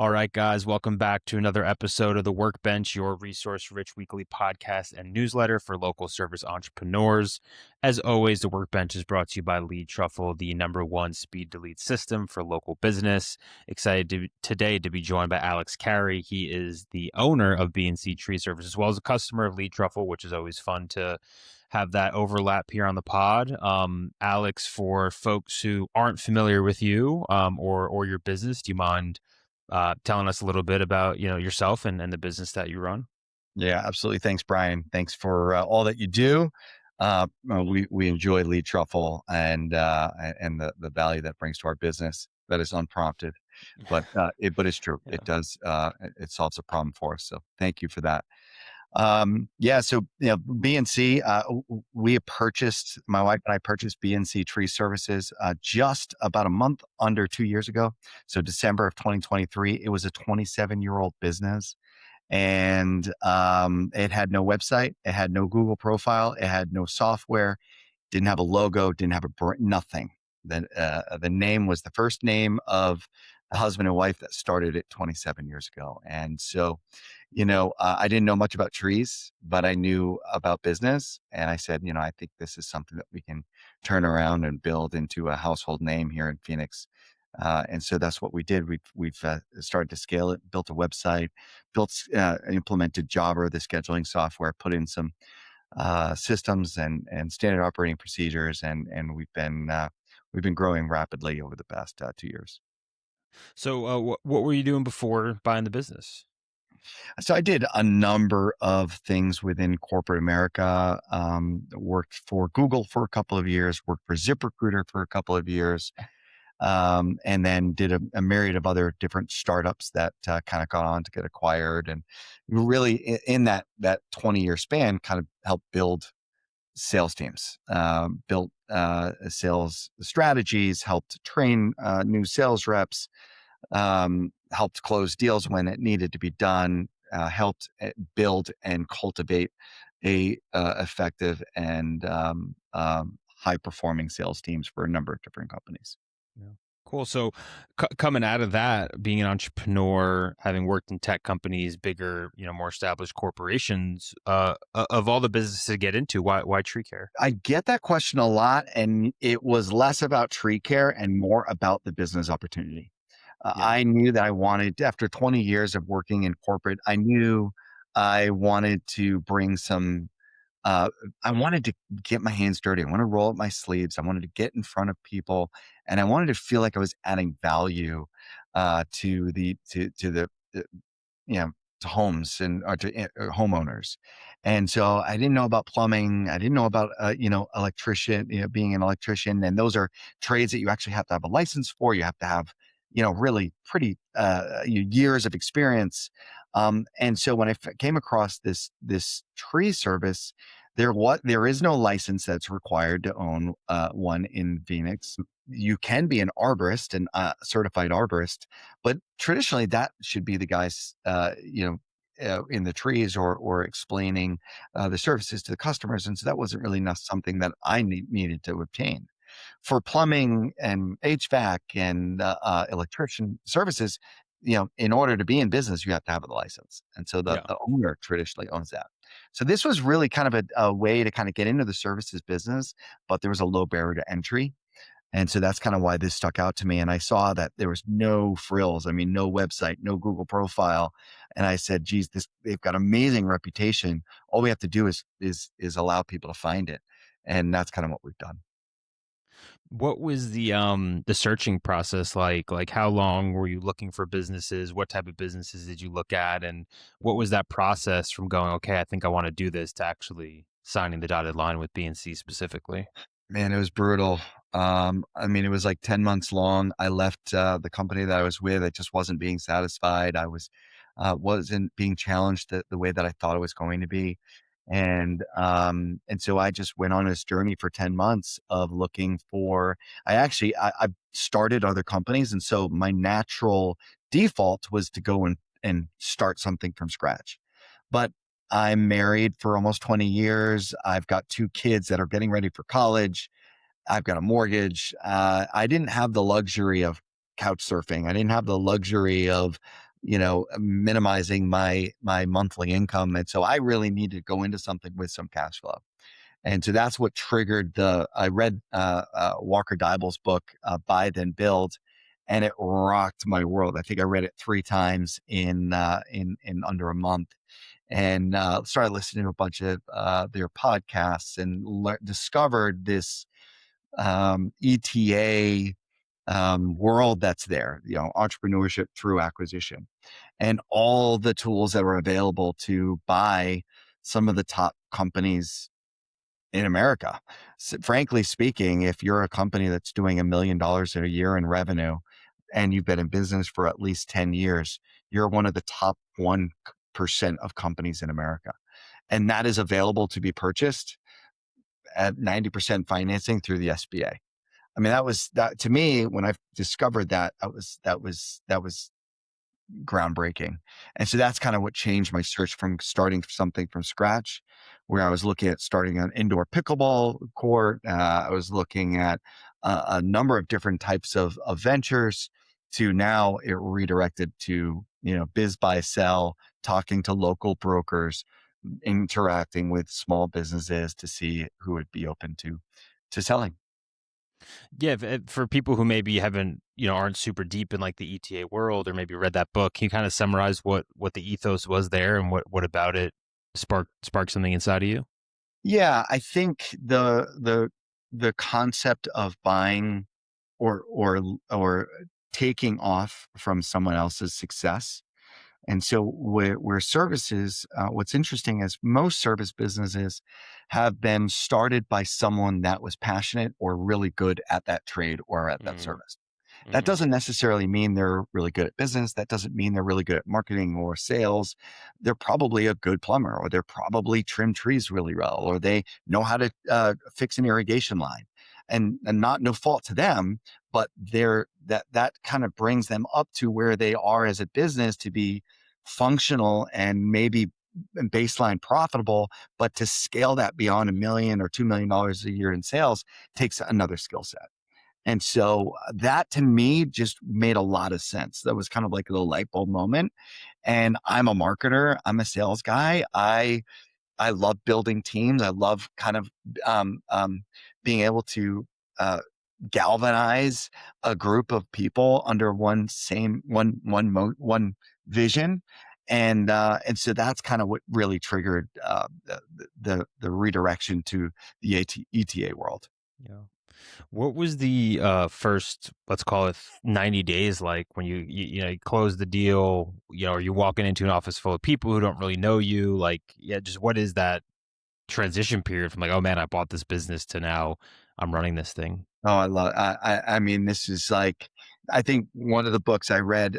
All right, guys, welcome back to another episode of the Workbench, your resource rich weekly podcast and newsletter for local service entrepreneurs. As always, the Workbench is brought to you by Lead Truffle, the number one speed to lead system for local business. Today to be joined by Alex Carey. He is the owner of B&C Tree Service, as well as a customer of Lead Truffle, which is always fun to have that overlap here on the pod. Alex, for folks who aren't familiar with you or your business, do you mind telling us a little bit about yourself and the business that you run? Yeah, absolutely. Thanks, Brian. Thanks for all that you do. We enjoy Lead Truffle and the value that brings to our business. That is unprompted, but it's true. Yeah. It does. It solves a problem for us. So thank you for that. Yeah. So BNC. We purchased. My wife and I purchased BNC Tree Services just about a month under 2 years ago. So December of 2023. It was a 27-year-old business. And it had no website, it had no Google profile, it had no software, didn't have a logo, didn't have nothing. The name was the first name of the husband and wife that started it 27 years ago. And so, I didn't know much about trees, but I knew about business. And I said, I think this is something that we can turn around and build into a household name here in Phoenix. And so that's what we did. We've started to scale it, built a website, implemented Jobber, the scheduling software, put in some systems and standard operating procedures, and we've been growing rapidly over the past 2 years. So, what were you doing before buying the business? So I did a number of things within corporate America. Worked for Google for a couple of years. Worked for ZipRecruiter for a couple of years. And then did a myriad of other different startups that kind of got on to get acquired, and really in that 20-year span, kind of helped build sales teams, built sales strategies, helped train new sales reps, helped close deals when it needed to be done, helped build and cultivate a effective and high performing sales teams for a number of different companies. Yeah. Cool. So, coming out of that, being an entrepreneur, having worked in tech companies, bigger, more established corporations, of all the businesses to get into, why tree care? I get that question a lot, and it was less about tree care and more about the business opportunity. Yeah. I knew that I wanted, after 20 years of working in corporate, I knew I wanted to bring some, uh, I wanted to get my hands dirty. I want to roll up my sleeves. I wanted to get in front of people, and I wanted to feel like I was adding value to the you know, to homes and or to homeowners. And so I didn't know about plumbing. I didn't know about, electrician, being an electrician. And those are trades that you actually have to have a license for. You have to have, really pretty years of experience. And so when I came across this tree service, there is no license that's required to own one in Phoenix. You can be an arborist and certified arborist, but traditionally, that should be the guys, in the trees or explaining the services to the customers. And so that wasn't really something that I needed to obtain. For plumbing and HVAC and electrician services, in order to be in business, you have to have a license. And so the, Yeah. the owner traditionally owns that. So this was really kind of a way to kind of get into the services business, but there was a low barrier to entry. And so that's kind of why this stuck out to me. And I saw that there was no frills. I mean, no website, no Google profile. And I said, geez, they've got amazing reputation. All we have to do is allow people to find it. And that's kind of what we've done. What was the searching process like? Like, how long were you looking for businesses? What type of businesses did you look at? And what was that process from going, okay, I think I want to do this, to actually signing the dotted line with BNC specifically? Man, it was brutal. I mean, it was like 10 months long. I left the company that I was with. I just wasn't being satisfied. I wasn't being challenged the way that I thought it was going to be. And so I just went on this journey for 10 months of looking for, I started other companies. And so my natural default was to go and start something from scratch. But I'm married for almost 20 years. I've got two kids that are getting ready for college. I've got a mortgage. I didn't have the luxury of couch surfing. I didn't have the luxury of minimizing my monthly income. And so I really needed to go into something with some cash flow. And so that's what triggered I read Walker Dibel's book, Buy Then Build, and it rocked my world. I think I read it 3 times in under a month, and started listening to a bunch of their podcasts, and discovered this ETA world that's there, entrepreneurship through acquisition, and all the tools that are available to buy some of the top companies in America. Frankly speaking, if you're a company that's doing $1 million a year in revenue and you've been in business for at least 10 years, you're one of the top 1% of companies in America. And that is available to be purchased at 90% financing through the SBA. I mean, that was that to me when I discovered that, that was groundbreaking. And so that's kind of what changed my search from starting something from scratch, where I was looking at starting an indoor pickleball court. I was looking at a number of different types of ventures, to now it redirected to, biz buy sell, talking to local brokers, interacting with small businesses to see who would be open to selling. Yeah, for people who maybe haven't, aren't super deep in like the ETA world or maybe read that book, can you kind of summarize what the ethos was there and what about it sparked something inside of you? Yeah, I think the concept of buying or taking off from someone else's success. And so where services, what's interesting is most service businesses have been started by someone that was passionate or really good at that trade or at that Mm, service. That hmm. doesn't necessarily mean they're really good at business. That doesn't mean they're really good at marketing or sales. They're probably a good plumber, or they're probably trim trees really well, or they know how to fix an irrigation line. And not no fault to them, but that kind of brings them up to where they are as a business to be functional and maybe baseline profitable. But to scale that beyond $1 million or $2 million a year in sales takes another skill set. And so that to me just made a lot of sense. That was kind of like a little light bulb moment. And I'm a marketer. I'm a sales guy. I love building teams. I love kind of being able to uh, galvanize a group of people under one vision. And so that's kind of what really triggered the redirection to the ETA world. Yeah. What was the first, let's call it 90 days like when you close the deal, are you walking into an office full of people who don't really know you? Like, yeah, just what is that transition period from like, oh man, I bought this business to now I'm running this thing? Oh, I mean, this is like, I think one of the books I read,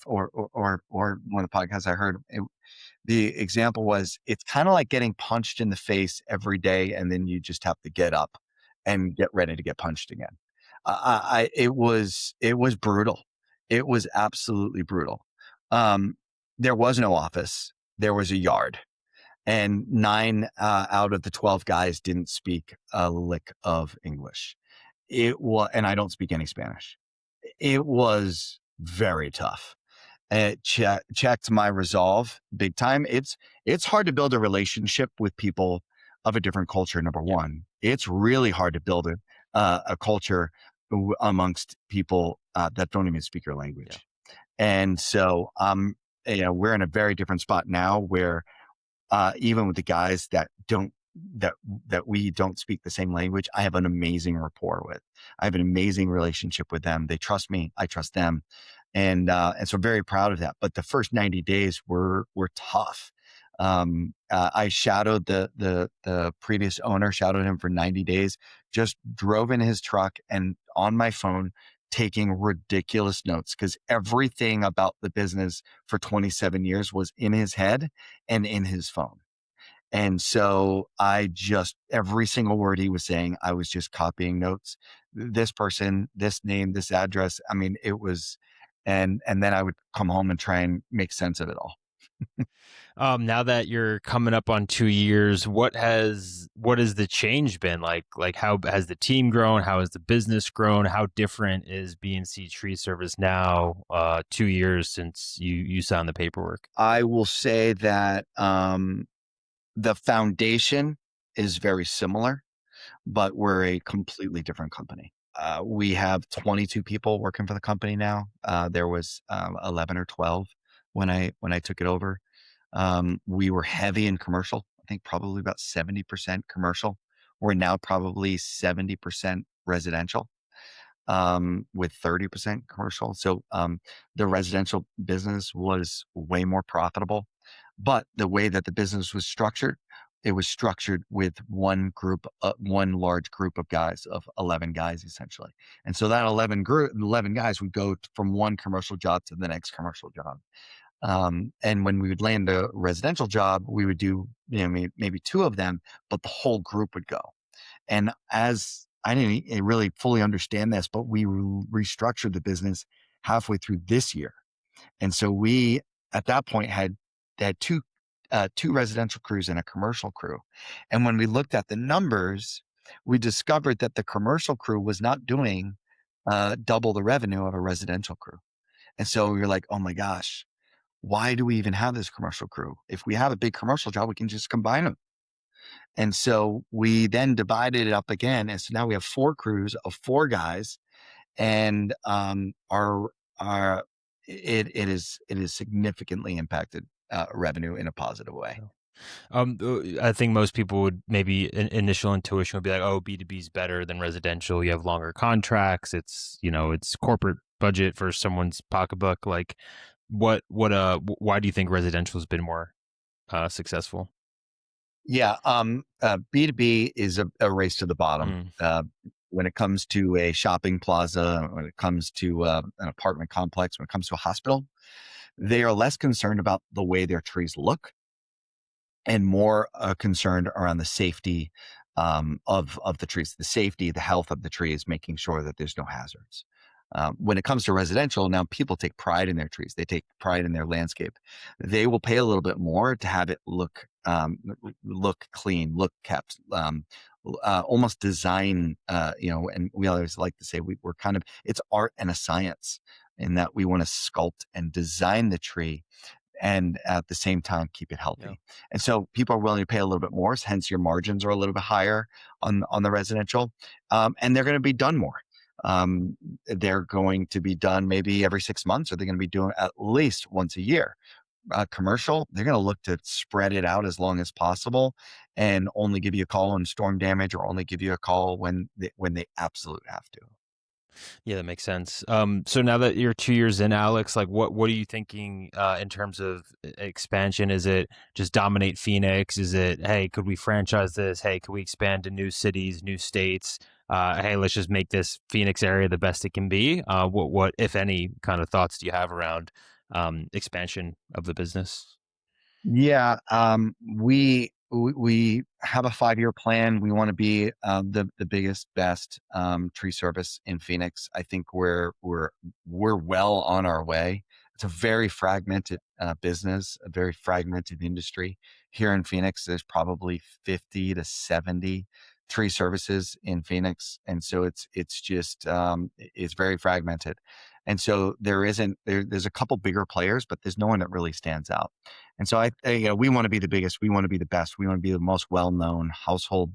or one of the podcasts I heard, the example was it's kind of like getting punched in the face every day, and then you just have to get up and get ready to get punched again. It was brutal. It was absolutely brutal. Um, there was no office. There was a yard, and 9 out of the 12 guys didn't speak a lick of English. And I don't speak any Spanish. It was very tough. It checked my resolve big time. It's hard to build a relationship with people of a different culture. Number Yeah. one, it's really hard to build a culture amongst people that don't even speak your Yeah. language. And so, we're in a very different spot now, where even with the guys that that we don't speak the same language, I have an amazing rapport with. I have an amazing relationship with them. They trust me. I trust them, and so I'm very proud of that. But the first 90 days were tough. I shadowed the previous owner, shadowed him for 90 days. Just drove in his truck and on my phone, taking ridiculous notes, because everything about the business for 27 years was in his head and in his phone. And so every single word he was saying, I was just copying notes. This person, this name, this address. I mean, it was, and then I would come home and try and make sense of it all. Now that you're coming up on 2 years, what has the change been like? Like, how has the team grown? How has the business grown? How different is BNC Tree Service now? 2 years since you signed the paperwork. I will say that the foundation is very similar, but we're a completely different company. We have 22 people working for the company now. There was 11 or 12 when I took it over. We were heavy in commercial. I think probably about 70% commercial. We're now probably 70% residential, with 30% commercial. So the residential business was way more profitable. But the way that the business was structured, it was structured with one large group of guys, of 11 guys essentially. And so that 11 guys would go from one commercial job to the next commercial job. And when we would land a residential job, we would do, maybe two of them, but the whole group would go. And as I didn't really fully understand this, but we restructured the business halfway through this year. And so we, at that point, had two residential crews and a commercial crew. And when we looked at the numbers, we discovered that the commercial crew was not doing double the revenue of a residential crew. And so we were like, oh my gosh, why do we even have this commercial crew? If we have a big commercial job, we can just combine them. And so we then divided it up again. And so now we have four crews of four guys, and our it is significantly impacted revenue in a positive way. I think most people would maybe initial intuition would be like, oh, B2B is better than residential. You have longer contracts. It's corporate budget for someone's pocketbook. Like, why do you think residential has been more successful? Yeah, B2B is a race to the bottom. Mm, When it comes to a shopping plaza, when it comes to an apartment complex, when it comes to a hospital, they are less concerned about the way their trees look and more concerned around the safety of the trees, the safety, the health of the trees, making sure that there's no hazards. When it comes to residential, now people take pride in their trees. They take pride in their landscape. They will pay a little bit more to have it look clean, look kept, almost design. And we always like to say we're kind of, it's art and a science in that we want to sculpt and design the tree and at the same time keep it yeah. healthy. And so people are willing to pay a little bit more, hence your margins are a little bit higher on the residential, and they're going to be done more. They're going to be done maybe every 6 months, or they're going to be doing at least once a year. Commercial, they're going to look to spread it out as long as possible, and only give you a call on storm damage, or only give you a call when they absolutely have to. Yeah, that makes sense. So now that you're 2 years in, Alex, like what are you thinking in terms of expansion? Is it just dominate Phoenix? Is it, hey, could we franchise this? Hey, could we expand to new cities, new states? Hey, let's just make this Phoenix area the best it can be. What, if any, kind of thoughts do you have around expansion of the business? Yeah, we have a 5-year plan. We want to be the biggest, best tree service in Phoenix. I think we're well on our way. It's a very fragmented business, a very fragmented industry. Here in Phoenix, there's probably 50 to 70 tree services in Phoenix, and so it's just it's very fragmented. And so there's a couple bigger players, but there's no one that really stands out. And so we want to be the biggest, we want to be the best, we want to be the most well-known household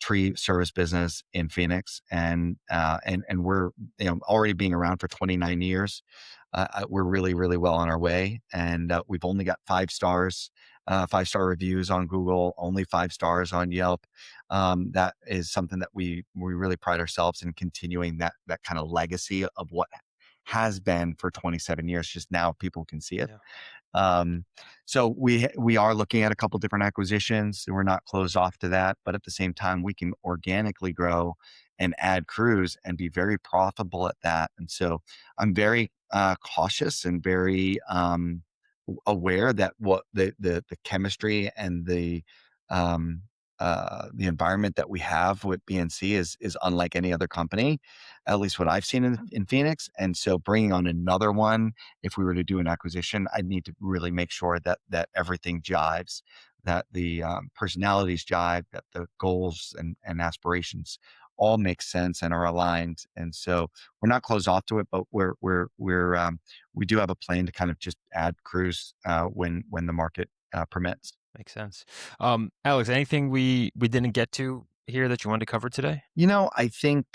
tree service business in Phoenix, and we're already being around for 29 years. We're really really well on our way, and we've only got 5 stars, 5-star reviews on Google, only 5 stars on Yelp. That is something that we really pride ourselves in continuing that kind of legacy of what has been for 27 years. Just now people can see it. Yeah. Um, so we are looking at a couple different acquisitions. We're not closed off to that, but at the same time, we can organically grow and add crews and be very profitable at that. And so I'm very cautious and very aware that what the chemistry and the um, the environment that we have with BNC is unlike any other company, at least what I've seen in Phoenix. And so bringing on another one, if we were to do an acquisition, I'd need to really make sure that everything jives, that the personalities jive, that the goals and aspirations all make sense and are aligned. And so we're not closed off to it, but we do have a plan to kind of just add crews when the market permits. Makes sense. Alex, anything we didn't get to here that you wanted to cover today? I think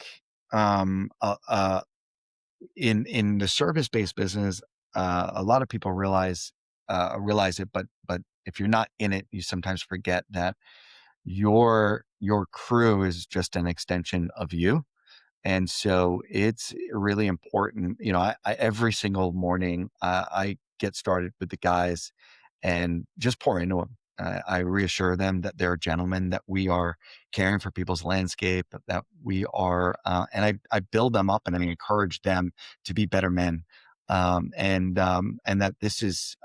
um, uh, uh, in the service based business, a lot of people realize it, but if you're not in it, you sometimes forget that your crew is just an extension of you. And so it's really important. Every single morning, I get started with the guys and just pour into them. I reassure them that they're gentlemen, that we are caring for people's landscape, that we are, and I build them up and I encourage them to be better men. And that this is,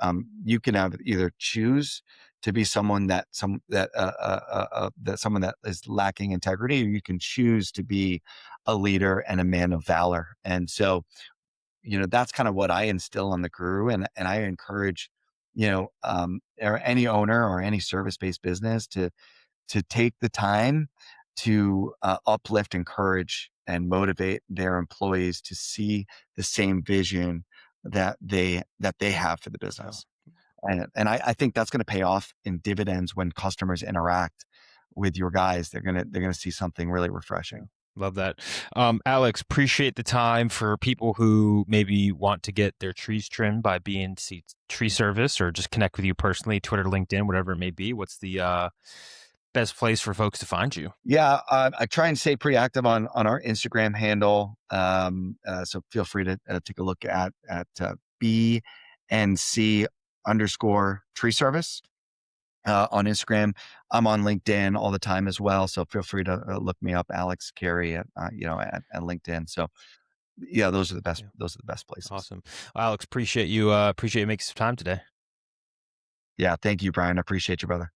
you can have either choose to be someone that someone that is lacking integrity, or you can choose to be a leader and a man of valor. And so, that's kind of what I instill on the crew. And I encourage, or any owner or any service-based business to take the time to uplift, encourage, and motivate their employees to see the same vision that they have for the Oh, business. And I think that's going to pay off in dividends when customers interact with your guys. They're gonna see something really yeah. refreshing. Love that. Alex, appreciate the time for people who maybe want to get their trees trimmed by BNC Tree Service or just connect with you personally, Twitter, LinkedIn, whatever it may be. What's the best place for folks to find you? Yeah, I try and stay pretty active on our Instagram handle. So feel free to take a look at BNC underscore tree service on Instagram. I'm on LinkedIn all the time as well. So feel free to look me up, Alex Carey at LinkedIn. So yeah, Yeah, those are the best places. awesome. Alex, appreciate you making some time today. Yeah, thank you, Brian. I appreciate you, brother.